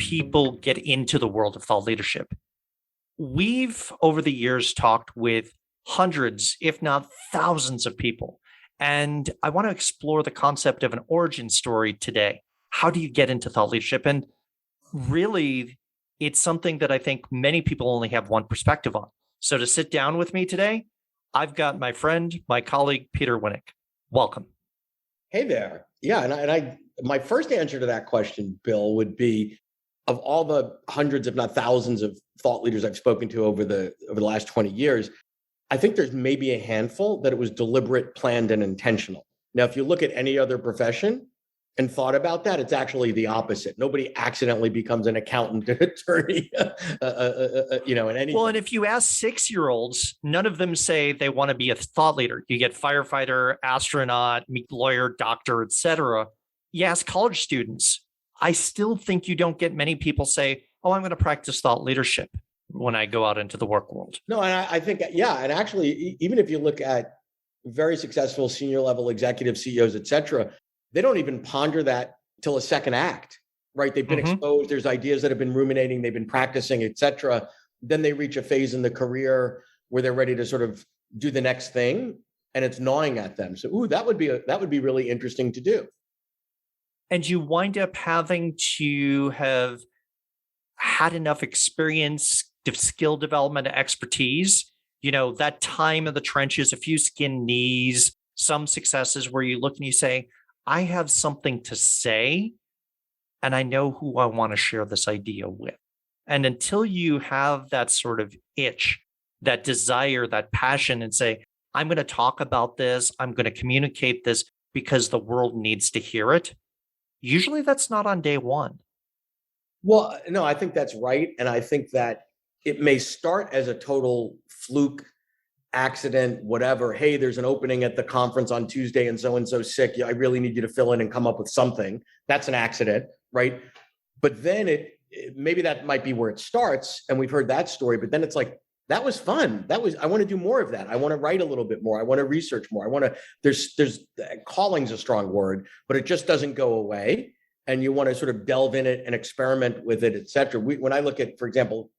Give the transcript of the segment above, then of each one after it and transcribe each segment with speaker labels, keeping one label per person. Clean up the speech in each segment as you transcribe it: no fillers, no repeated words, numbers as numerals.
Speaker 1: people get into the world of thought leadership? We've, over the years, talked with hundreds, if not thousands of people. And I want to explore the concept of an origin story today. How do you get into thought leadership? And really, it's something that I think many people only have one perspective on. So to sit down with me today, I've got my friend, my colleague, Peter Winick. Welcome.
Speaker 2: Hey there. Yeah, my first answer to that question, Bill, would be, of all the hundreds, if not thousands, of thought leaders I've spoken to over the last 20 years, I think there's maybe a handful that it was deliberate, planned, and intentional. Now, if you look at any other profession and thought about that, it's actually the opposite. Nobody accidentally becomes an accountant, an attorney, in anything.
Speaker 1: Well, and if you ask 6-year-olds, none of them say they want to be a thought leader. You get firefighter, astronaut, lawyer, doctor, etc. You ask college students, I still think you don't get many people say, oh, I'm going to practice thought leadership when I go out into the work world.
Speaker 2: No, and I think, yeah. And actually, even if you look at very successful senior level executive CEOs, et cetera, they don't even ponder that till a second act, right? They've been exposed. There's ideas that have been ruminating. They've been practicing, et cetera. Then they reach a phase in the career where they're ready to sort of do the next thing, and it's gnawing at them. So, that would be really interesting to do.
Speaker 1: And you wind up having to have had enough experience, skill development, expertise, that time in the trenches, a few skinned knees, some successes where you look and you say, I have something to say, and I know who I want to share this idea with. And until you have that sort of itch, that desire, that passion, and say, I'm going to talk about this, I'm going to communicate this because the world needs to hear it, usually that's not on day one.
Speaker 2: Well, no, I think that's right. And I think that it may start as a total fluke, accident, whatever. Hey, there's an opening at the conference on Tuesday and so-and-so's sick. I really need you to fill in and come up with something. That's an accident, right? But then maybe that might be where it starts. And we've heard that story, but then it's like, that was fun. I want to do more of that. I want to write a little bit more. I want to research more. there's calling's a strong word, but it just doesn't go away. And you want to sort of delve in it and experiment with it, et cetera. When I look at, for example,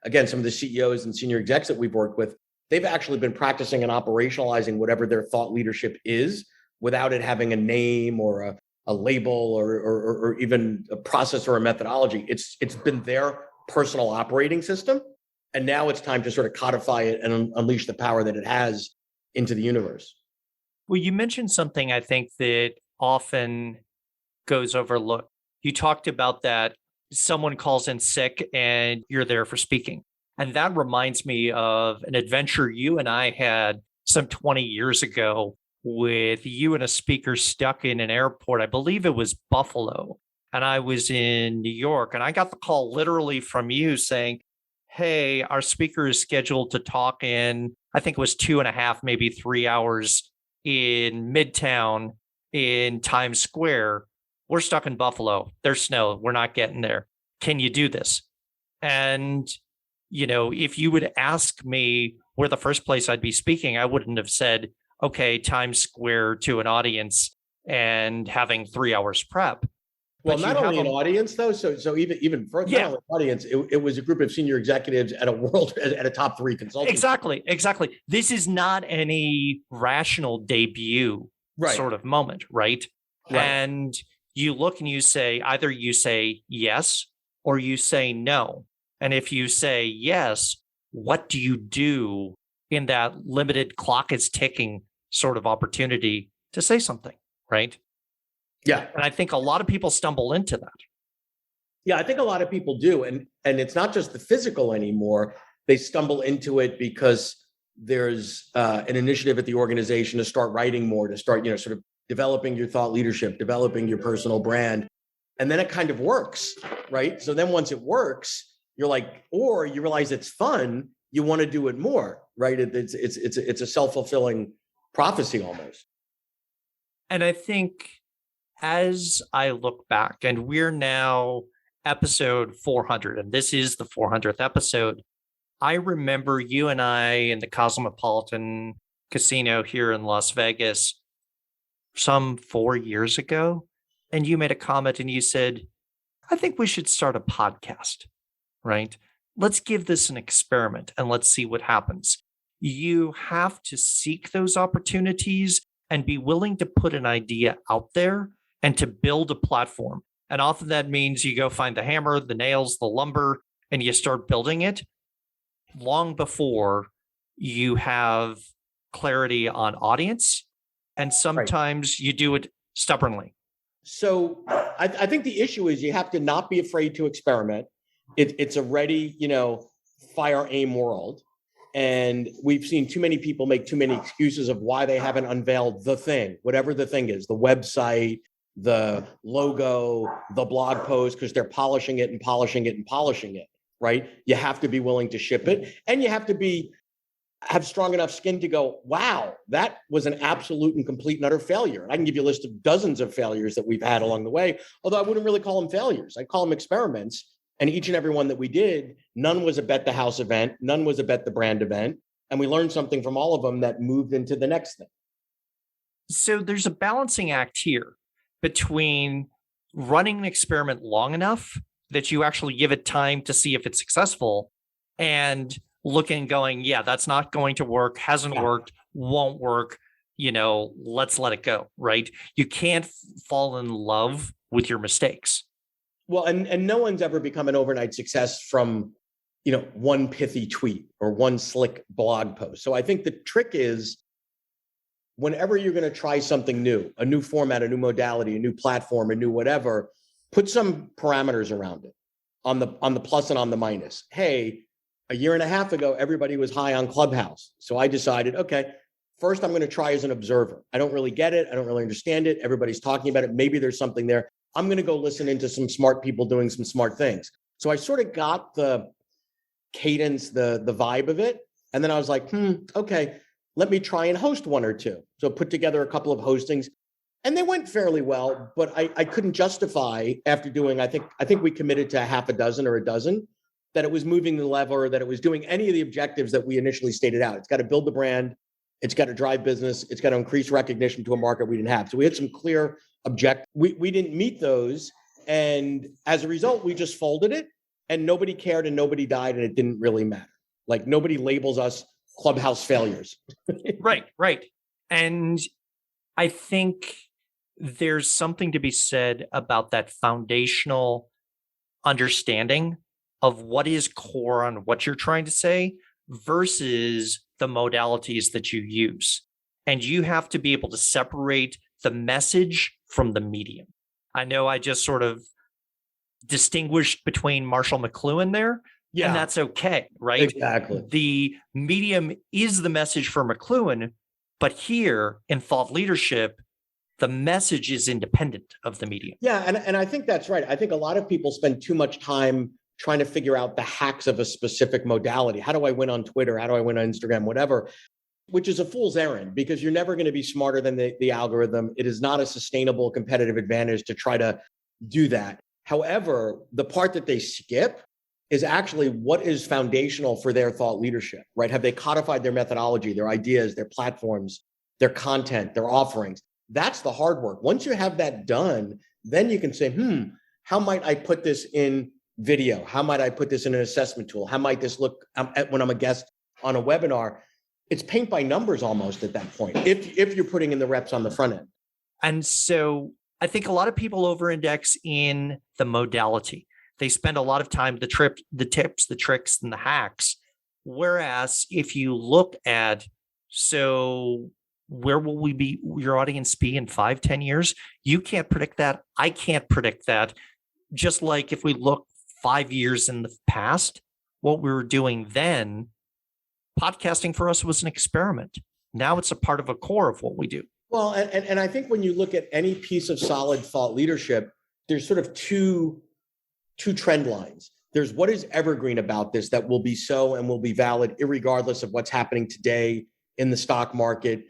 Speaker 2: again, some of the CEOs and senior execs that we've worked with, they've actually been practicing and operationalizing whatever their thought leadership is without it having a name or a label or even a process or a methodology. It's been their personal operating system. And now it's time to sort of codify it and unleash the power that it has into the universe.
Speaker 1: Well, you mentioned something I think that often goes overlooked. You talked about that someone calls in sick and you're there for speaking. And that reminds me of an adventure you and I had some 20 years ago with you and a speaker stuck in an airport. I believe it was Buffalo. And I was in New York. And I got the call literally from you saying, hey, our speaker is scheduled to talk in, I think it was 2.5, maybe 3 hours in Midtown in Times Square. We're stuck in Buffalo. There's snow. We're not getting there. Can you do this? And if you would ask me where the first place I'd be speaking, I wouldn't have said, okay, Times Square to an audience and having 3 hours prep.
Speaker 2: Well, not only an audience though, so even further, not only an audience, it was a group of senior executives at a top 3 consulting.
Speaker 1: Exactly. This is not any rational debut sort of moment, right? And you look and you say, either you say yes or you say no. And if you say yes, what do you do in that limited clock is ticking sort of opportunity to say something, right?
Speaker 2: Yeah.
Speaker 1: And I think a lot of people stumble into that.
Speaker 2: Yeah, I think a lot of people do. And it's not just the physical anymore. They stumble into it because there's an initiative at the organization to start writing more, to start, sort of developing your thought leadership, developing your personal brand. And then it kind of works, right? So then once it works, you're like, or you realize it's fun, you want to do it more, right? It's a self-fulfilling prophecy almost.
Speaker 1: And I think as I look back, and we're now episode 400, and this is the 400th episode, I remember you and I in the Cosmopolitan Casino here in Las Vegas some 4 years ago, and you made a comment and you said, I think we should start a podcast, right? Let's give this an experiment and let's see what happens. You have to seek those opportunities and be willing to put an idea out there and to build a platform. And often that means you go find the hammer, the nails, the lumber, and you start building it long before you have clarity on audience. And sometimes you do it stubbornly.
Speaker 2: So I think the issue is you have to not be afraid to experiment. It's a ready, fire aim world. And we've seen too many people make too many excuses of why they haven't unveiled the thing, whatever the thing is, the website, the logo, the blog post, because they're polishing it and polishing it and polishing it, right? You have to be willing to ship it, and you have to have strong enough skin to go, wow, that was an absolute and complete and utter failure. And I can give you a list of dozens of failures that we've had along the way, although I wouldn't really call them failures. I'd call them experiments. And each and every one that we did, none was a bet the house event, none was a bet the brand event. And we learned something from all of them that moved into the next thing.
Speaker 1: So there's a balancing act here between running an experiment long enough that you actually give it time to see if it's successful, and looking and going, yeah, that's not going to work, hasn't worked, won't work, let's let it go, right? You can't fall in love with your mistakes.
Speaker 2: Well, and no one's ever become an overnight success from, one pithy tweet or one slick blog post. So I think the trick is whenever you're going to try something new, a new format, a new modality, a new platform, a new whatever, put some parameters around it on the plus and on the minus. Hey, a year and a half ago, everybody was high on Clubhouse. So I decided, okay, first I'm going to try as an observer. I don't really get it. I don't really understand it. Everybody's talking about it. Maybe there's something there. I'm going to go listen into some smart people doing some smart things. So I sort of got the cadence, the vibe of it. And then I was like, okay, let me try and host one or two. So put together a couple of hostings, and they went fairly well, but I couldn't justify after doing, I think we committed to half a dozen or a dozen, that it was moving the lever, that it was doing any of the objectives that we initially stated out. It's got to build the brand. It's got to drive business. It's got to increase recognition to a market we didn't have. So we had some clear objectives. We didn't meet those. And as a result, we just folded it, and nobody cared and nobody died, and it didn't really matter. Like, nobody labels us Clubhouse failures.
Speaker 1: Right. And I think there's something to be said about that foundational understanding of what is core on what you're trying to say versus the modalities that you use. And you have to be able to separate the message from the medium. I know I just sort of distinguished between Marshall McLuhan there, and that's okay, right?
Speaker 2: Exactly.
Speaker 1: The medium is the message for McLuhan, but here in thought leadership, the message is independent of the medium.
Speaker 2: Yeah, and I think that's right. I think a lot of people spend too much time trying to figure out the hacks of a specific modality. How do I win on Twitter? How do I win on Instagram? Whatever, which is a fool's errand, because you're never going to be smarter than the algorithm. It is not a sustainable competitive advantage to try to do that. However, the part that they skip is actually what is foundational for their thought leadership, right? Have they codified their methodology, their ideas, their platforms, their content, their offerings? That's the hard work. Once you have that done, then you can say, how might I put this in video? How might I put this in an assessment tool? How might this look when I'm a guest on a webinar? It's paint by numbers almost at that point, if you're putting in the reps on the front end.
Speaker 1: And so I think a lot of people over-index in the modality. They spend a lot of time, the tips, the tricks, and the hacks. Whereas if you look at, so where will your audience be in 5-10 years? You can't predict that. I can't predict that. Just like if we look 5 years in the past, what we were doing then, podcasting for us was an experiment. Now it's a part of a core of what we do.
Speaker 2: Well, and I think when you look at any piece of solid thought leadership, there's sort of two trend lines. There's what is evergreen about this that will be so and will be valid irregardless of what's happening today in the stock market,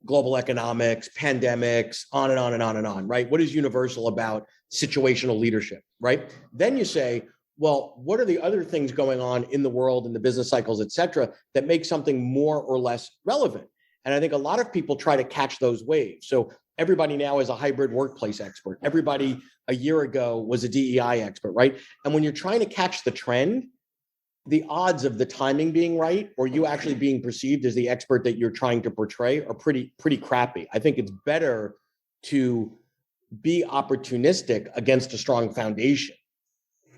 Speaker 2: global economics, pandemics, on and on and on and on, right? What is universal about situational leadership, right? Then you say, well, what are the other things going on in the world, in the business cycles, et cetera, that make something more or less relevant? And I think a lot of people try to catch those waves. So Everybody now is a hybrid workplace expert. Everybody a year ago was a DEI expert, right? And when you're trying to catch the trend, the odds of the timing being right or you actually being perceived as the expert that you're trying to portray are pretty crappy. I think it's better to be opportunistic against a strong foundation.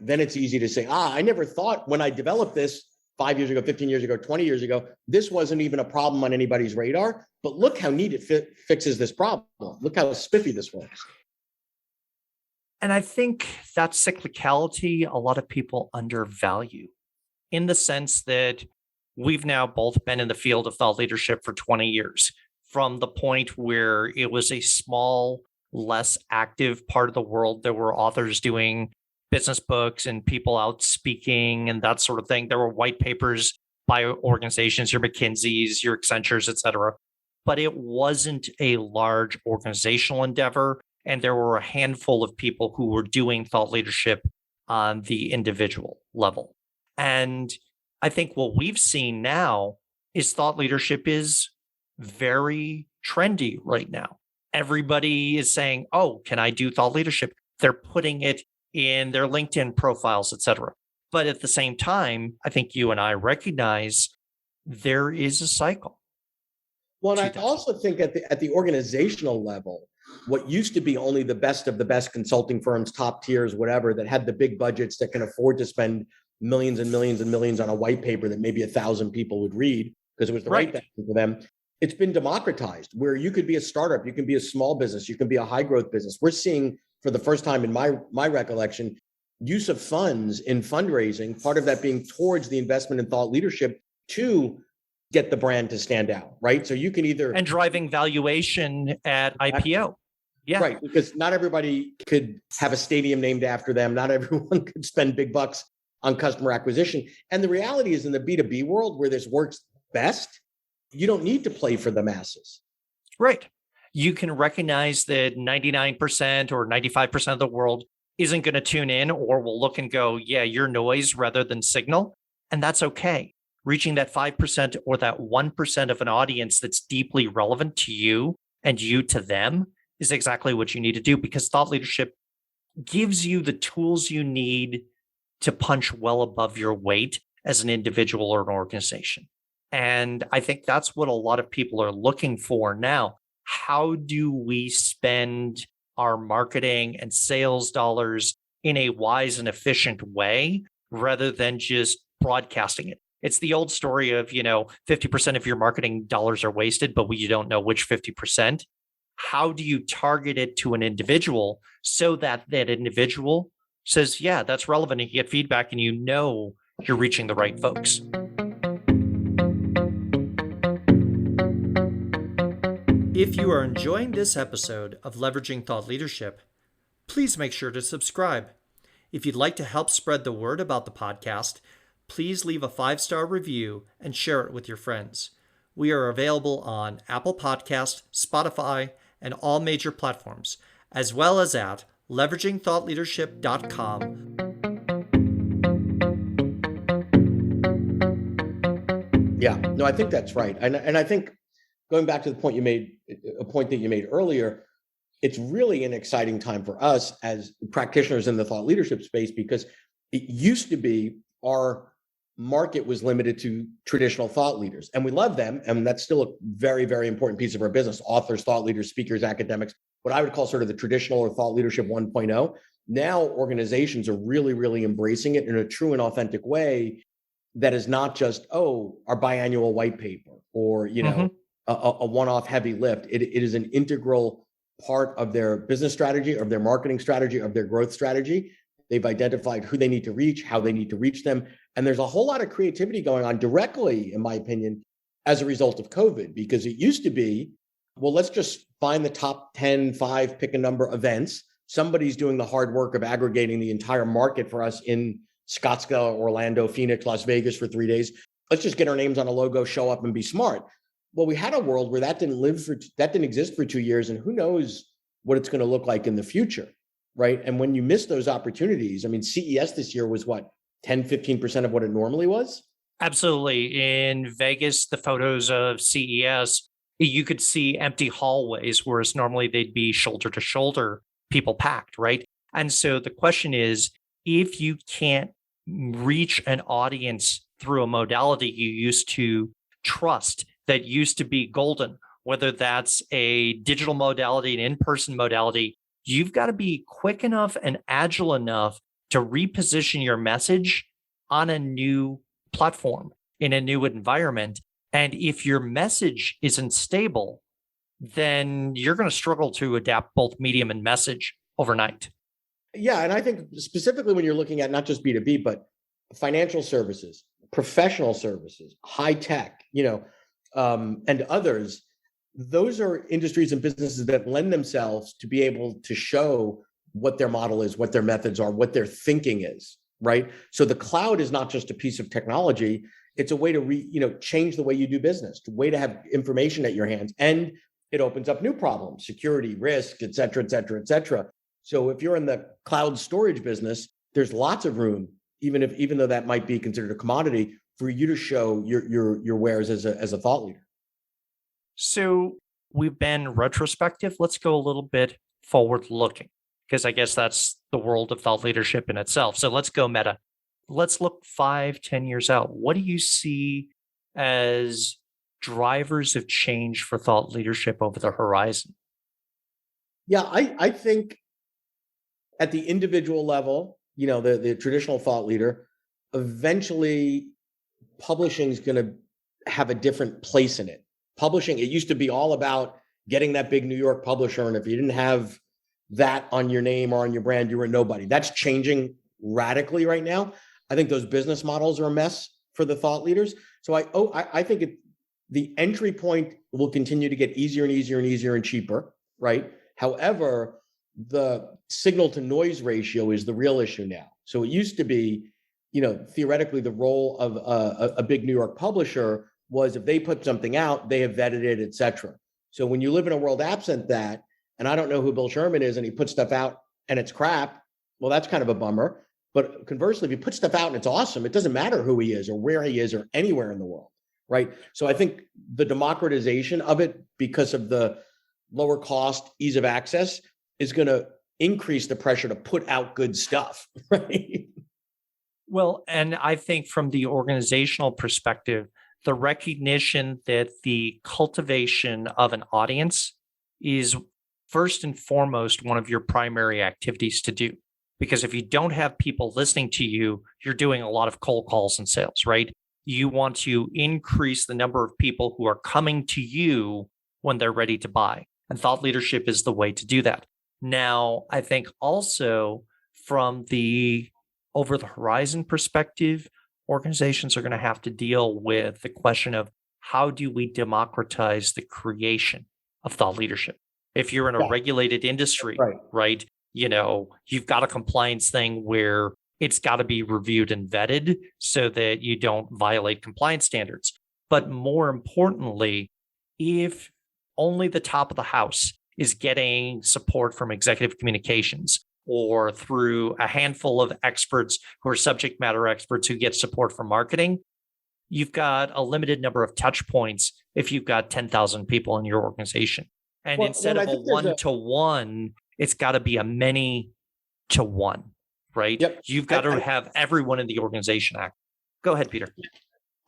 Speaker 2: Then it's easy to say, I never thought when I developed this 5 years ago, 15 years ago, 20 years ago, this wasn't even a problem on anybody's radar. But look how neat it fixes this problem. Look how spiffy this works.
Speaker 1: And I think that cyclicality, a lot of people undervalue in the sense that we've now both been in the field of thought leadership for 20 years, from the point where it was a small, less active part of the world. There were authors doing business books and people out speaking and that sort of thing. There were white papers by organizations, your McKinseys, your Accentures, et cetera. But it wasn't a large organizational endeavor. And there were a handful of people who were doing thought leadership on the individual level. And I think what we've seen now is thought leadership is very trendy right now. Everybody is saying, oh, can I do thought leadership? They're putting it in their LinkedIn profiles, et cetera. But at the same time, I think you and I recognize there is a cycle.
Speaker 2: Well, and I also think at the organizational level, what used to be only the best of the best consulting firms, top tiers, whatever, that had the big budgets that can afford to spend millions and millions and millions on a white paper that maybe 1,000 people would read because it was the right thing for them. It's been democratized where you could be a startup, you can be a small business, you can be a high growth business. We're seeing for the first time in my recollection, use of funds in fundraising, part of that being towards the investment in thought leadership to get the brand to stand out, right? So you can either—
Speaker 1: And driving valuation at IPO. Yeah.
Speaker 2: Right, because not everybody could have a stadium named after them. Not everyone could spend big bucks on customer acquisition. And the reality is in the B2B world where this works best, you don't need to play for the masses.
Speaker 1: Right. You can recognize that 99% or 95% of the world isn't going to tune in or will look and go, yeah, you're noise rather than signal. And that's okay. Reaching that 5% or that 1% of an audience that's deeply relevant to you and you to them is exactly what you need to do, because thought leadership gives you the tools you need to punch well above your weight as an individual or an organization. And I think that's what a lot of people are looking for now. How do we spend our marketing and sales dollars in a wise and efficient way rather than just broadcasting it? It's the old story of, 50% of your marketing dollars are wasted, but you don't know which 50%. How do you target it to an individual so that that individual says, yeah, that's relevant, and you get feedback and you're reaching the right folks? If you are enjoying this episode of Leveraging Thought Leadership, please make sure to subscribe. If you'd like to help spread the word about the podcast, please leave a 5-star review and share it with your friends. We are available on Apple Podcasts, Spotify, and all major platforms, as well as at leveragingthoughtleadership.com.
Speaker 2: Yeah, no, I think that's right. And I think going back to the point you made, a point that you made earlier, it's really an exciting time for us as practitioners in the thought leadership space, because it used to be our market was limited to traditional thought leaders, and we love them. And that's still a very, very important piece of our business: authors, thought leaders, speakers, academics, what I would call sort of the traditional or thought leadership 1.0. Now organizations are really, really embracing it in a true and authentic way that is not just, our biannual white paper or, a one-off heavy lift. It is an integral part of their business strategy, of their marketing strategy, of their growth strategy. They've identified who they need to reach, how they need to reach them. And there's a whole lot of creativity going on directly, in my opinion, as a result of COVID, because it used to be, well, let's just find the top 10, 5, pick a number events. Somebody's doing the hard work of aggregating the entire market for us in Scottsdale, Orlando, Phoenix, Las Vegas for 3 days. Let's just get our names on a logo, show up and be smart. Well, we had a world where that didn't exist for 2 years, and who knows what it's going to look like in the future, right? And when you miss those opportunities, I mean, CES this year was what, 10, 15% of what it normally was?
Speaker 1: Absolutely. In Vegas, the photos of CES, You could see empty hallways, whereas normally they'd be shoulder to shoulder, people packed, right? And so the question is, if you can't reach an audience through a modality you used to trust, that used to be golden, whether that's a digital modality, an in-person modality, you've got to be quick enough and agile enough to reposition your message on a new platform in a new environment. And if your message isn't stable, then you're going to struggle to adapt both medium and message overnight.
Speaker 2: Yeah. And I think specifically when you're looking at not just B2B, but financial services, professional services, high tech, and others, those are industries and businesses that lend themselves to be able to show what their model is, what their methods are, what their thinking is, right? So the cloud is not just a piece of technology. It's a way to change the way you do business, a way to have information at your hands. And it opens up new problems, security, risk, et cetera, et cetera, et cetera. So if you're in the cloud storage business, there's lots of room, even though that might be considered a commodity, for you to show your wares as a thought leader.
Speaker 1: So we've been retrospective. Let's go a little bit forward looking, because I guess that's the world of thought leadership in itself. So let's go meta. Let's look 5, 10 years out. What do you see as drivers of change for thought leadership over the horizon?
Speaker 2: Yeah, I think at the individual level, the traditional thought leader, eventually publishing is going to have a different place in it. Publishing, it used to be all about getting that big New York publisher. And if you didn't have that on your name or on your brand, you were nobody. That's changing radically right now. I think those business models are a mess for the thought leaders. So I think the entry point will continue to get easier and easier and easier and cheaper, right? However, the signal to noise ratio is the real issue now. So it used to be, theoretically, the role of a big New York publisher was if they put something out, they have vetted it, et cetera. So when you live in a world absent that, and I don't know who Bill Sherman is, and he puts stuff out and it's crap, well, that's kind of a bummer. But conversely, if you put stuff out and it's awesome, it doesn't matter who he is or where he is or anywhere in the world, right? So I think the democratization of it, because of the lower cost, ease of access, is going to increase the pressure to put out good stuff, right?
Speaker 1: Well, and I think from the organizational perspective, the recognition that the cultivation of an audience is first and foremost one of your primary activities to do. Because if you don't have people listening to you, you're doing a lot of cold calls and sales, right? You want to increase the number of people who are coming to you when they're ready to buy. And thought leadership is the way to do that. Now, I think also from the over the horizon perspective, organizations are going to have to deal with the question of how do we democratize the creation of thought leadership? If you're in a
Speaker 2: Yeah,
Speaker 1: regulated industry,
Speaker 2: right.
Speaker 1: right, you've got a compliance thing where it's got to be reviewed and vetted so that you don't violate compliance standards. But more importantly, if only the top of the house is getting support from executive communications or through a handful of experts who are subject matter experts who get support from marketing, you've got a limited number of touch points if you've got 10,000 people in your organization. And instead
Speaker 2: I
Speaker 1: of a
Speaker 2: think there's
Speaker 1: one to one, it's got to be a many to one, right?
Speaker 2: Yep.
Speaker 1: You've got to have everyone in the organization act. Go ahead, Peter.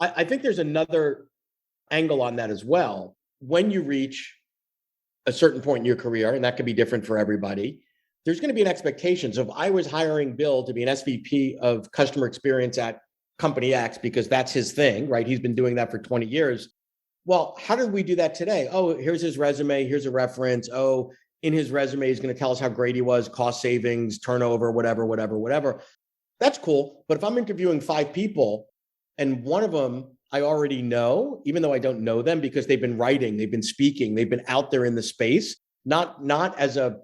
Speaker 2: I think there's another angle on that as well. When you reach a certain point in your career, and that could be different for everybody, there's going to be an expectation. So if I was hiring Bill to be an SVP of customer experience at company X, because that's his thing, right? He's been doing that for 20 years. Well, how did we do that today? Oh, here's his resume. Here's a reference. Oh, in his resume, he's going to tell us how great he was, cost savings, turnover, whatever, whatever, whatever. That's cool. But if I'm interviewing 5 people and one of them I already know, even though I don't know them because they've been writing, they've been speaking, they've been out there in the space, not as a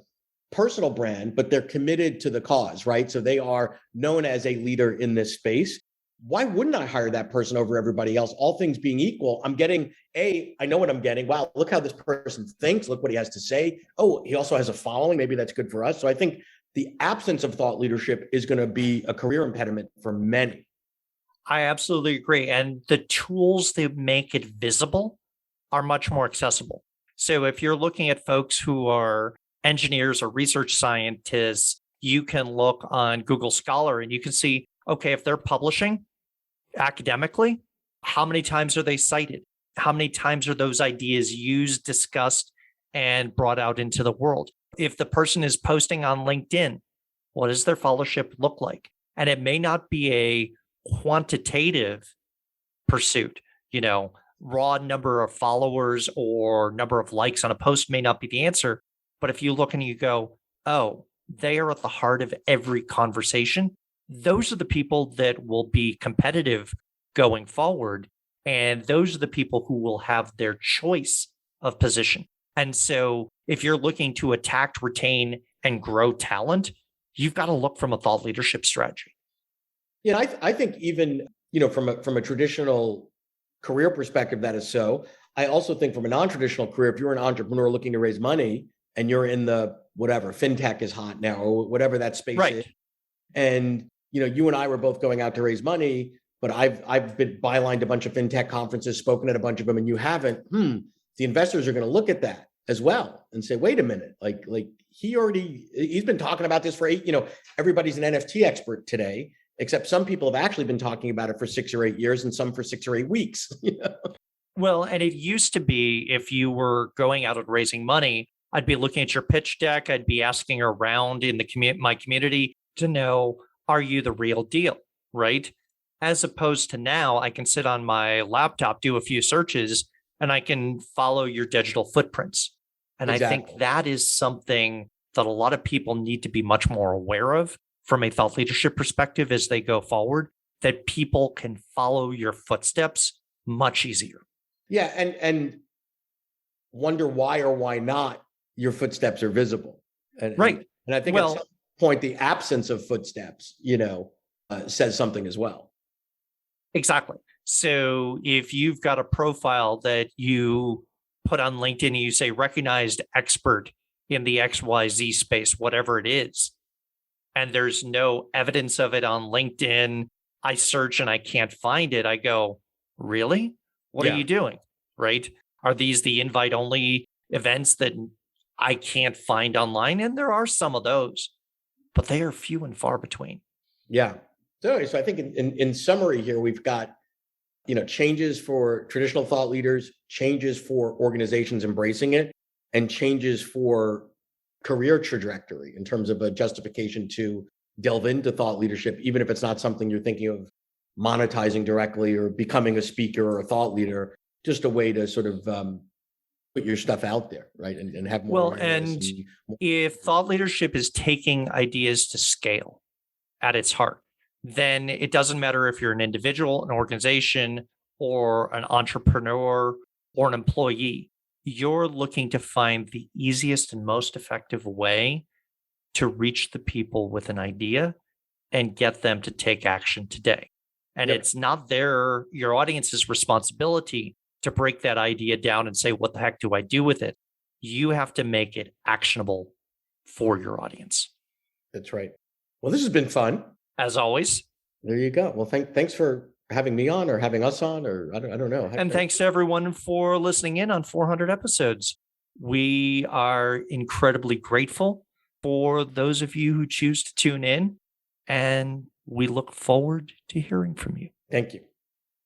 Speaker 2: personal brand, but they're committed to the cause, right? So they are known as a leader in this space. Why wouldn't I hire that person over everybody else? All things being equal, I'm getting I know what I'm getting. Wow, look how this person thinks. Look what he has to say. Oh, he also has a following. Maybe that's good for us. So I think the absence of thought leadership is going to be a career impediment for many.
Speaker 1: I absolutely agree. And the tools that make it visible are much more accessible. So if you're looking at folks who are engineers or research scientists, you can look on Google Scholar and you can see, okay, if they're publishing academically, how many times are they cited? How many times are those ideas used, discussed, and brought out into the world? If the person is posting on LinkedIn, what does their followership look like? And it may not be a quantitative pursuit, raw number of followers or number of likes on a post may not be the answer. But if you look and you go, oh, they are at the heart of every conversation, those are the people that will be competitive going forward. And those are the people who will have their choice of position. And so if you're looking to attract, retain, and grow talent, you've got to look from a thought leadership strategy.
Speaker 2: Yeah, I think even, from a traditional career perspective, that is so. I also think from a non-traditional career, if you're an entrepreneur looking to raise money and you're in the whatever, fintech is hot now or whatever that space is. And, you and I were both going out to raise money, but I've been bylined a bunch of fintech conferences, spoken at a bunch of them, and you haven't. The investors are going to look at that as well and say, wait a minute, like he's been talking about this for everybody's an NFT expert today, except some people have actually been talking about it for 6 or 8 years and some for 6 or 8 weeks.
Speaker 1: Well, and it used to be if you were going out and raising money, I'd be looking at your pitch deck. I'd be asking around in my community to know, are you the real deal, right? As opposed to now, I can sit on my laptop, do a few searches, and I can follow your digital footprints. And exactly. I think that is something that a lot of people need to be much more aware of from a thought leadership perspective as they go forward, that people can follow your footsteps much easier.
Speaker 2: Yeah, and wonder why or why not your footsteps are visible.
Speaker 1: Right.
Speaker 2: And I think at some point, the absence of footsteps, says something as well.
Speaker 1: Exactly. So if you've got a profile that you put on LinkedIn and you say recognized expert in the XYZ space, whatever it is, and there's no evidence of it on LinkedIn, I search and I can't find it. I go, really? What are you doing? Right? Are these the invite only events that I can't find online? And there are some of those, but they are few and far between.
Speaker 2: Yeah. So I think in summary here, we've got, changes for traditional thought leaders, changes for organizations embracing it, and changes for career trajectory in terms of a justification to delve into thought leadership, even if it's not something you're thinking of monetizing directly or becoming a speaker or a thought leader, just a way to sort of put your stuff out there, right? And have more.
Speaker 1: Well, and if thought leadership is taking ideas to scale at its heart, then it doesn't matter if you're an individual, an organization, or an entrepreneur or an employee. You're looking to find the easiest and most effective way to reach the people with an idea and get them to take action today. And it's not your audience's responsibility to break that idea down and say, what the heck do I do with it? You have to make it actionable for your audience.
Speaker 2: That's right. Well, this has been fun.
Speaker 1: As always.
Speaker 2: There you go. Well, thanks for having me on or having us on, or I don't know.
Speaker 1: And thanks to everyone for listening in on 400 episodes. We are incredibly grateful for those of you who choose to tune in, and we look forward to hearing from you.
Speaker 2: Thank you.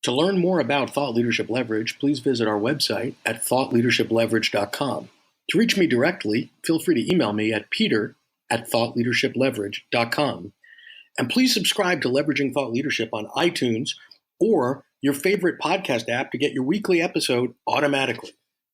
Speaker 3: To learn more about Thought Leadership Leverage, please visit our website at thoughtleadershipleverage.com. To reach me directly, feel free to email me at peter@thoughtleadershipleverage.com. And please subscribe to Leveraging Thought Leadership on iTunes or your favorite podcast app to get your weekly episode automatically.